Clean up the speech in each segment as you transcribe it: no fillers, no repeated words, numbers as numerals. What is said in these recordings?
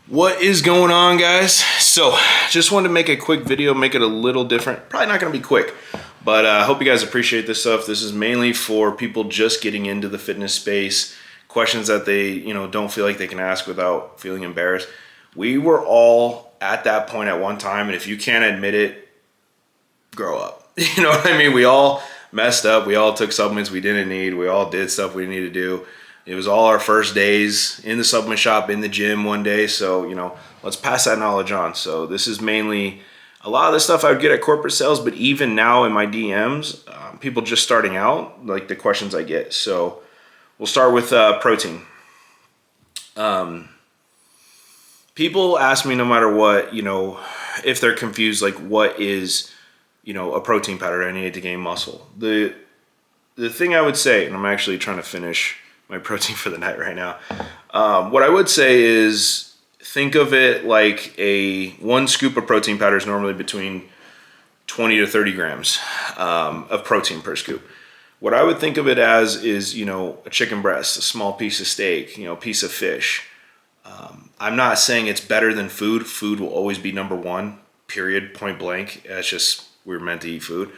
What is going on, guys? So just wanted to make a quick video, make it a little different. Probably not going to be quick, but I hope you guys appreciate this stuff. This is mainly for people just getting into the fitness space, questions that they don't feel like they can ask without feeling embarrassed. We were all at that point at one time, and if you can't admit it, grow up. You know what I mean? We all messed up. We all took supplements we didn't need. We all did stuff we didn't need to do. It was all our first days in the supplement shop, in the gym one day. So, let's pass that knowledge on. So this is mainly a lot of the stuff I would get at corporate sales, but even now in my DMs, people just starting out, like the questions I get. So we'll start with protein. People ask me no matter what, if they're confused, like what is, a protein powder I need to gain muscle. The thing I would say, and I'm actually trying to finish my protein for the night right now. What I would say is think of it like one scoop of protein powder is normally between 20 to 30 grams of protein per scoop. What I would think of it as is, a chicken breast, a small piece of steak, a piece of fish. I'm not saying it's better than food. Food will always be number one, period, point blank. That's just, we're meant to eat food.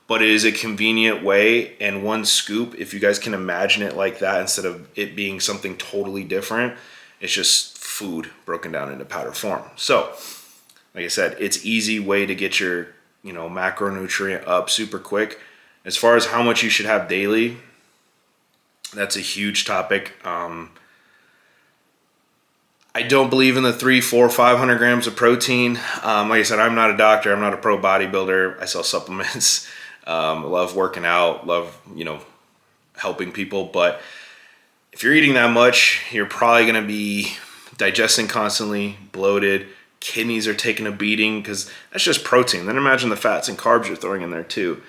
But it is a convenient way, and one scoop, if you guys can imagine it like that, instead of it being something totally different, it's just food broken down into powder form. So, like I said, it's easy way to get your, macronutrient up super quick. As far as how much you should have daily, that's a huge topic. I don't believe in the 300, 400, 500 grams of protein. Like I said, I'm not a doctor. I'm not a pro bodybuilder. I sell supplements. Love working out, love, helping people. But if you're eating that much, you're probably going to be digesting constantly, bloated. Kidneys are taking a beating because that's just protein. Then imagine the fats and carbs you're throwing in there too.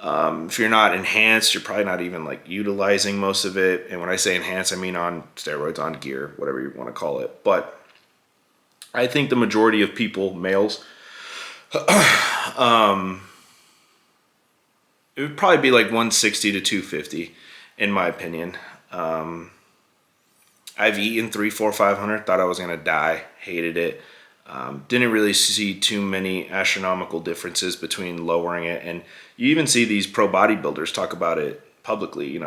If you're not enhanced, you're probably not even like utilizing most of it. And when I say enhanced, I mean on steroids, on gear, whatever you want to call it. But I think the majority of people, males, it would probably be like 160 to 250 in my opinion. I've eaten 300, 400, 500, thought I was going to die, hated it. Didn't really see too many astronomical differences between lowering it. And you even see these pro bodybuilders talk about it publicly.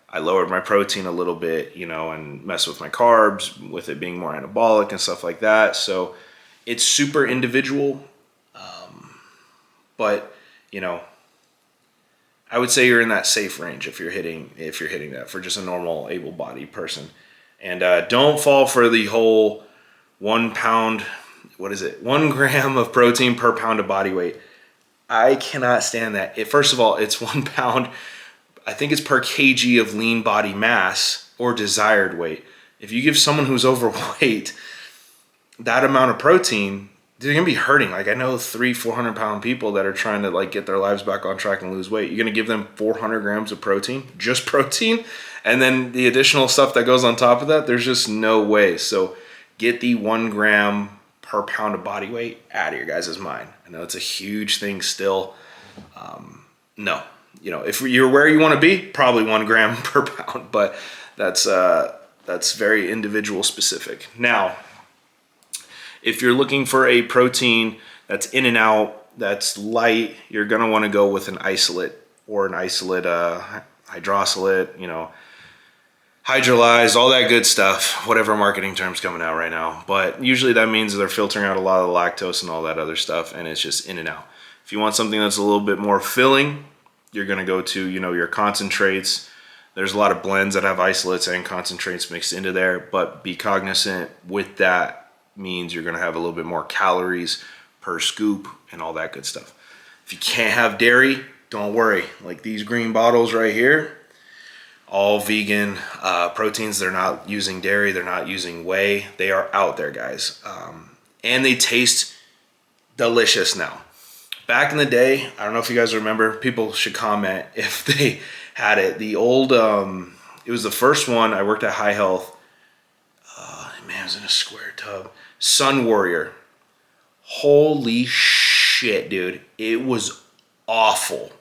I lowered my protein a little bit, and messed with my carbs with it being more anabolic and stuff like that. So it's super individual. But, I would say you're in that safe range if you're hitting that for just a normal able-bodied person. And don't fall for the whole 1 pound, 1 gram of protein per pound of body weight. I cannot stand that. First of all, it's 1 pound, I think it's per kg of lean body mass or desired weight. If you give someone who's overweight that amount of protein, they're gonna be hurting. Like I know 300, 400 pound people that are trying to like get their lives back on track and lose weight. You're gonna give them 400 grams of protein, just protein, and then the additional stuff that goes on top of that. There's just no way. So get the 1 gram per pound of body weight out of your guys' mind. I know it's a huge thing still. No, if you're where you want to be, probably 1 gram per pound, but that's very individual specific. Now, if you're looking for a protein that's in and out, that's light, you're going to want to go with an isolate or an isolate hydrosolate, hydrolyzed, all that good stuff, whatever marketing term's coming out right now. But usually that means they're filtering out a lot of the lactose and all that other stuff, and it's just in and out. If you want something that's a little bit more filling, you're going to go to, your concentrates. There's a lot of blends that have isolates and concentrates mixed into there, but be cognizant with that means you're going to have a little bit more calories per scoop and all that good stuff. If you can't have dairy, don't worry. Like these green bottles right here, all vegan proteins. They're not using dairy. They're not using whey. They are out there, guys. And they taste delicious now. Back in the day, I don't know if you guys remember, people should comment if they had it. The old, it was the first one. I worked at High Health. Man, it was in a square tub. Sun Warrior. Holy shit, dude. It was awful.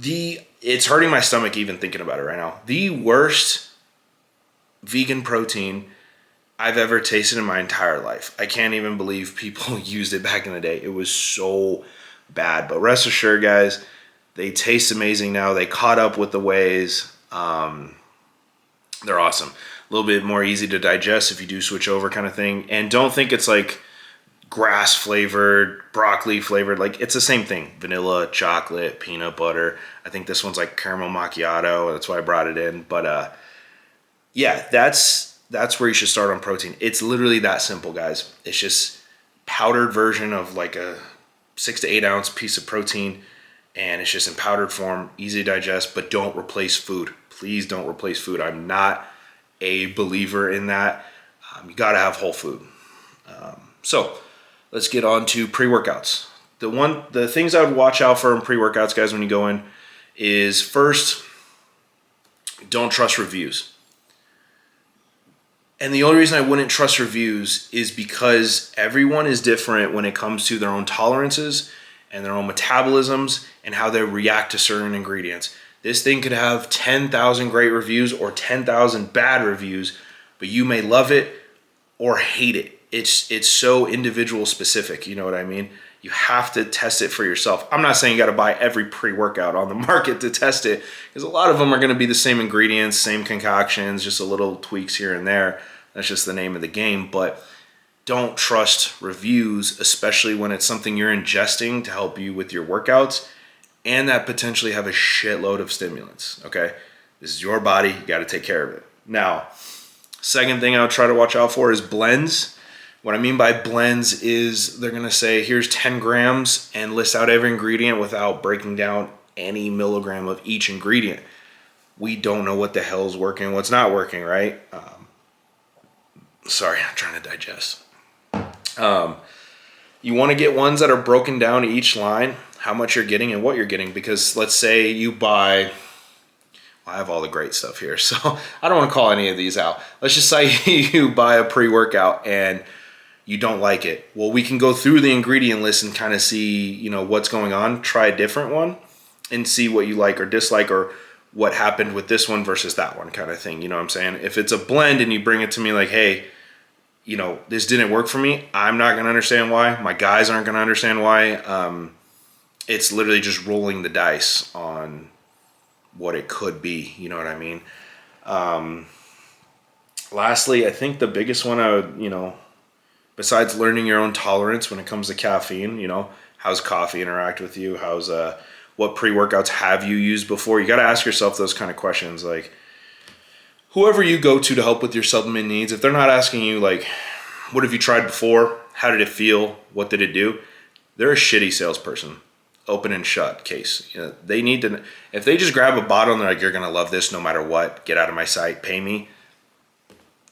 It's hurting my stomach even thinking about it right now. The worst vegan protein I've ever tasted in my entire life. I can't even believe people used it back in the day. It was so bad. But rest assured, guys, they taste amazing now. They caught up with the ways. They're awesome. A little bit more easy to digest if you do switch over, kind of thing. And don't think it's like grass flavored, broccoli flavored. Like, it's the same thing. Vanilla, chocolate, peanut butter. I think this one's like caramel macchiato. That's why I brought it in. But yeah, that's where you should start on protein. It's literally that simple, guys. It's just powdered version of like a 6 to 8 ounce piece of protein, and it's just in powdered form, easy to digest. But don't replace food. Please don't replace food. I'm not a believer in that. You got to have whole food. So let's get on to pre-workouts. The things I would watch out for in pre-workouts, guys, when you go in, is first, don't trust reviews. And the only reason I wouldn't trust reviews is because everyone is different when it comes to their own tolerances and their own metabolisms and how they react to certain ingredients. This thing could have 10,000 great reviews or 10,000 bad reviews, but you may love it or hate it. It's so individual specific, you know what I mean? You have to test it for yourself. I'm not saying you got to buy every pre-workout on the market to test it, because a lot of them are going to be the same ingredients, same concoctions, just a little tweaks here and there. That's just the name of the game. But don't trust reviews, especially when it's something you're ingesting to help you with your workouts and that potentially have a shitload of stimulants, okay? This is your body. You got to take care of it. Now, second thing I'll try to watch out for is blends. What I mean by blends is they're going to say, here's 10 grams and list out every ingredient without breaking down any milligram of each ingredient. We don't know what the hell's working, what's not working, right? Sorry, I'm trying to digest. You want to get ones that are broken down each line, how much you're getting and what you're getting, because let's say you buy, well, I have all the great stuff here, so I don't want to call any of these out. Let's just say you buy a pre-workout and you don't like it. Well, we can go through the ingredient list and kind of see, you know, what's going on, try a different one and see what you like or dislike, or what happened with this one versus that one, kind of thing. You know what I'm saying? If it's a blend and you bring it to me like, hey, you know, this didn't work for me, I'm not going to understand why. My guys aren't going to understand why. It's literally just rolling the dice on what it could be. You know what I mean? Lastly, I think the biggest one I would, you know, besides learning your own tolerance when it comes to caffeine, you know, how's coffee interact with you? How's what pre-workouts have you used before? You got to ask yourself those kind of questions. Like, whoever you go to help with your supplement needs, if they're not asking you like, what have you tried before? How did it feel? What did it do? They're a shitty salesperson. Open and shut case. You know, they need to, if they just grab a bottle and they're like, you're going to love this no matter what, get out of my sight, pay me.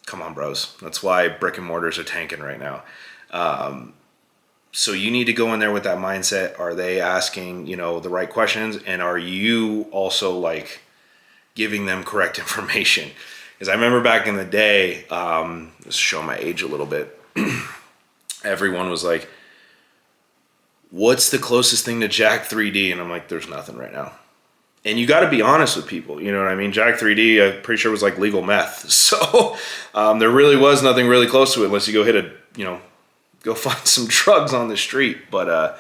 Come on, bros. That's why brick and mortars are tanking right now. So you need to go in there with that mindset. Are they asking, you know, the right questions? And are you also like giving them correct information? Because I remember back in the day, just show my age a little bit, everyone was like, what's the closest thing to Jack 3D? And I'm like, there's nothing right now. And you got to be honest with people. You know what I mean? Jack 3D, I'm pretty sure was like legal meth. So there really was nothing really close to it unless you go hit a, you know, go find some drugs on the street. But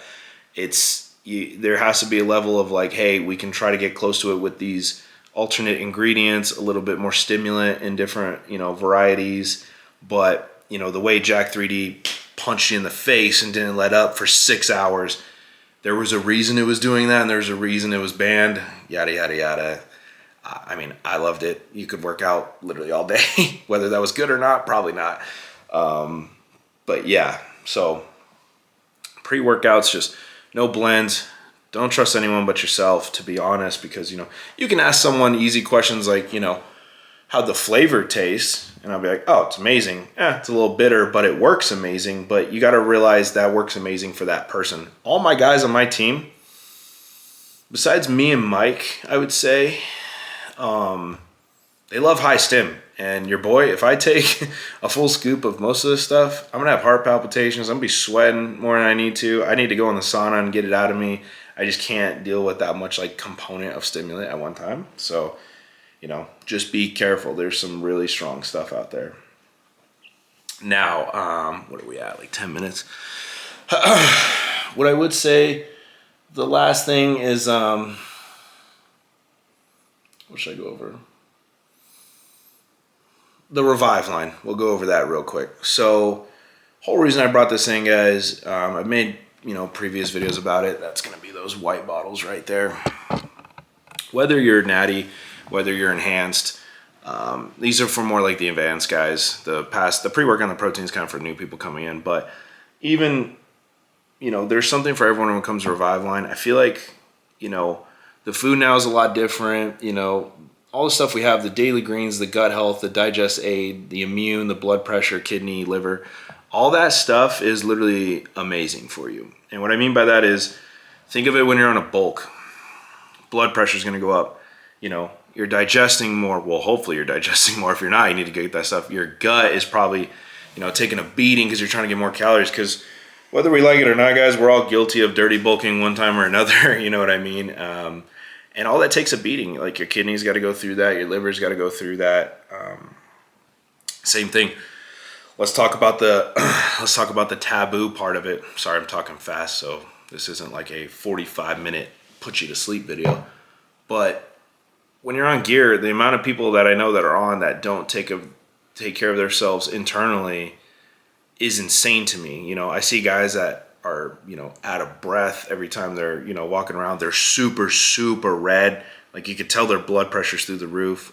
there has to be a level of like, hey, we can try to get close to it with these alternate ingredients, a little bit more stimulant in different, you know, varieties. But, you know, the way Jack 3D punched you in the face and didn't let up for 6 hours, there was a reason it was doing that, and there's a reason it was banned, yada, yada, yada. I mean, I loved it. You could work out literally all day. Whether that was good or not, probably not. But yeah, so pre-workouts, just no blends. Don't trust anyone but yourself, to be honest, because, you know, you can ask someone easy questions like, you know, how the flavor tastes, and I'll be like, oh, it's amazing. It's a little bitter, but it works amazing. But you got to realize that works amazing for that person. All my guys on my team, besides me and Mike, I would say, they love high stim. And your boy, if I take a full scoop of most of this stuff, I'm going to have heart palpitations. I'm going to be sweating more than I need to. I need to go in the sauna and get it out of me. I just can't deal with that much like component of stimulant at one time. So, you know, just be careful. There's some really strong stuff out there. Now, what are we at? Like 10 minutes. What I would say, the last thing is, what should I go over? The Revive line. We'll go over that real quick. So, whole reason I brought this in, guys, I've made, previous videos about it. That's going to be those white bottles right there. Whether you're natty, whether you're enhanced, these are for more like the advanced guys. The pre-work on the protein is kind of for new people coming in. But even, there's something for everyone when it comes to Revive line. I feel like, the food now is a lot different. All the stuff we have, the daily greens, the gut health, the digest aid, the immune, the blood pressure, kidney, liver, all that stuff is literally amazing for you. And what I mean by that is, think of it when you're on a bulk. Blood pressure is going to go up. You're digesting more. Well, hopefully you're digesting more. If you're not, you need to get that stuff. Your gut is probably, taking a beating because you're trying to get more calories. Because whether we like it or not, guys, we're all guilty of dirty bulking one time or another. You know what I mean? And all that takes a beating. Like your kidneys got to go through that. Your liver's got to go through that. Same thing. Let's talk about the taboo part of it. Sorry, I'm talking fast, so this isn't like a 45-minute put you to sleep video. But when you're on gear, the amount of people that I know that are on that don't take care of themselves internally is insane to me. I see guys that are, out of breath every time they're, walking around. They're super, super red. Like you could tell their blood pressure's through the roof.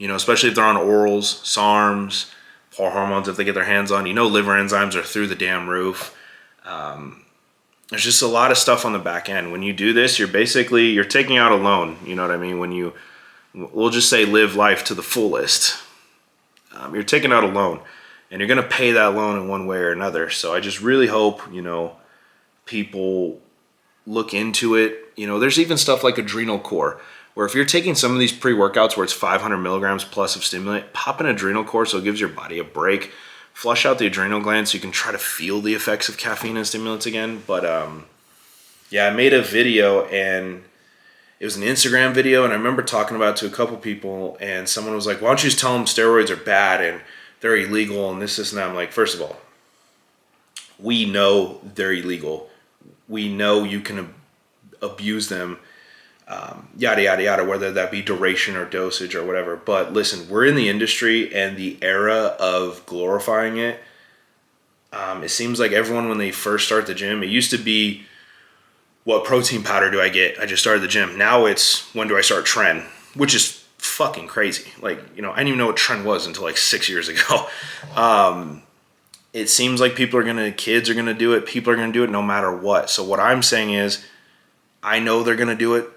Especially if they're on orals, SARMs, poor hormones if they get their hands on. Liver enzymes are through the damn roof. There's just a lot of stuff on the back end. When you do this, you're taking out a loan. You know what I mean? We'll just say live life to the fullest. You're taking out a loan. And you're going to pay that loan in one way or another. So I just really hope, people look into it. There's even stuff like Adrenal Core, where if you're taking some of these pre-workouts where it's 500 milligrams plus of stimulant, pop an Adrenal Core so it gives your body a break. Flush out the adrenal glands so you can try to feel the effects of caffeine and stimulants again. But, I made a video, and it was an Instagram video, and I remember talking about it to a couple people, and someone was like, why don't you just tell them steroids are bad and they're illegal and this and that. I'm like, first of all, we know they're illegal. We know you can abuse them, yada, yada, yada, whether that be duration or dosage or whatever. But listen, we're in the industry, and the era of glorifying it, it seems like everyone, when they first start the gym, it used to be, what protein powder do I get? I just started the gym. Now it's, when do I start Tren? Which is fucking crazy. Like, I didn't even know what Tren was until like 6 years ago. It seems like kids are going to do it. People are going to do it no matter what. So what I'm saying is, I know they're going to do it.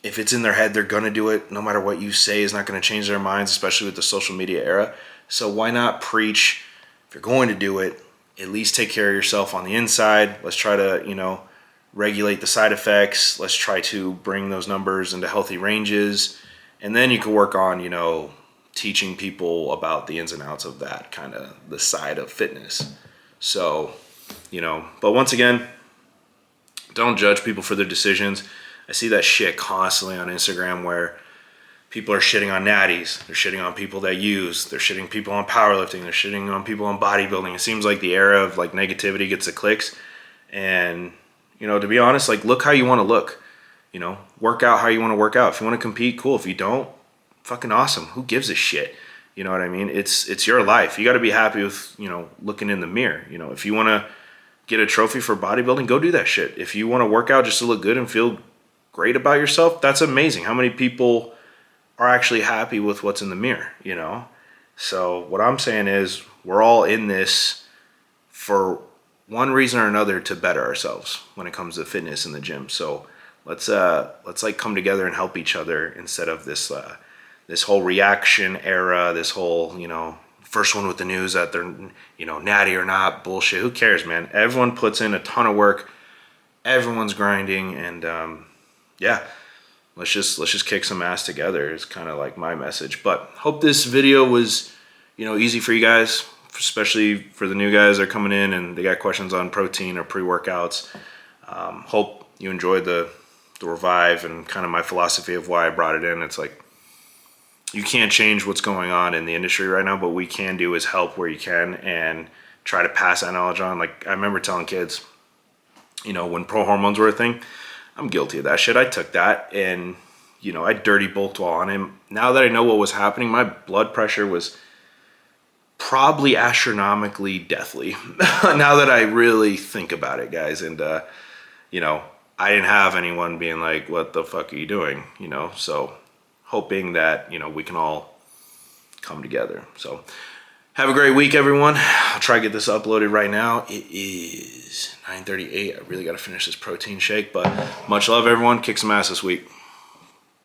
If it's in their head, they're going to do it. No matter what you say is not going to change their minds, especially with the social media era. So why not preach? If you're going to do it, at least take care of yourself on the inside. Let's try to, regulate the side effects. Let's try to bring those numbers into healthy ranges. And then you can work on, teaching people about the ins and outs of that, kind of the side of fitness. So, but once again, don't judge people for their decisions. I see that shit constantly on Instagram where people are shitting on natties. They're shitting on people that use. They're shitting people on powerlifting. They're shitting on people on bodybuilding. It seems like the era of like negativity gets the clicks. And, to be honest, like look how you want to look. Work out how you want to work out. If you want to compete, cool. If you don't, fucking awesome. Who gives a shit? You know what I mean? It's your life. You got to be happy with, looking in the mirror. If you want to get a trophy for bodybuilding, go do that shit. If you want to work out just to look good and feel great about yourself, that's amazing. How many people are actually happy with what's in the mirror, So what I'm saying is we're all in this for one reason or another to better ourselves when it comes to fitness in the gym. So let's like come together and help each other instead of this whole reaction era, this whole, first one with the news that they're, natty or not bullshit. Who cares, man? Everyone puts in a ton of work. Everyone's grinding, and let's just kick some ass together is kind of like my message. But hope this video was, easy for you guys, especially for the new guys that are coming in and they got questions on protein or pre-workouts. Hope you enjoyed the Revive and kind of my philosophy of why I brought it in. It's like, you can't change what's going on in the industry right now, but what we can do is help where you can and try to pass that knowledge on. Like, I remember telling kids, you know, when pro hormones were a thing, I'm guilty of that shit. I took that and, you know, I dirty bulked while on him. Now that I know what was happening, my blood pressure was probably astronomically deathly. Now that I really think about it, guys. And, you know, I didn't have anyone being like, what the fuck are you doing? You know, so hoping that, you know, we can all come together. So have a great week, everyone. I'll try to get this uploaded right now. It is 9:38. I really got to finish this protein shake, but much love, everyone. Kick some ass this week.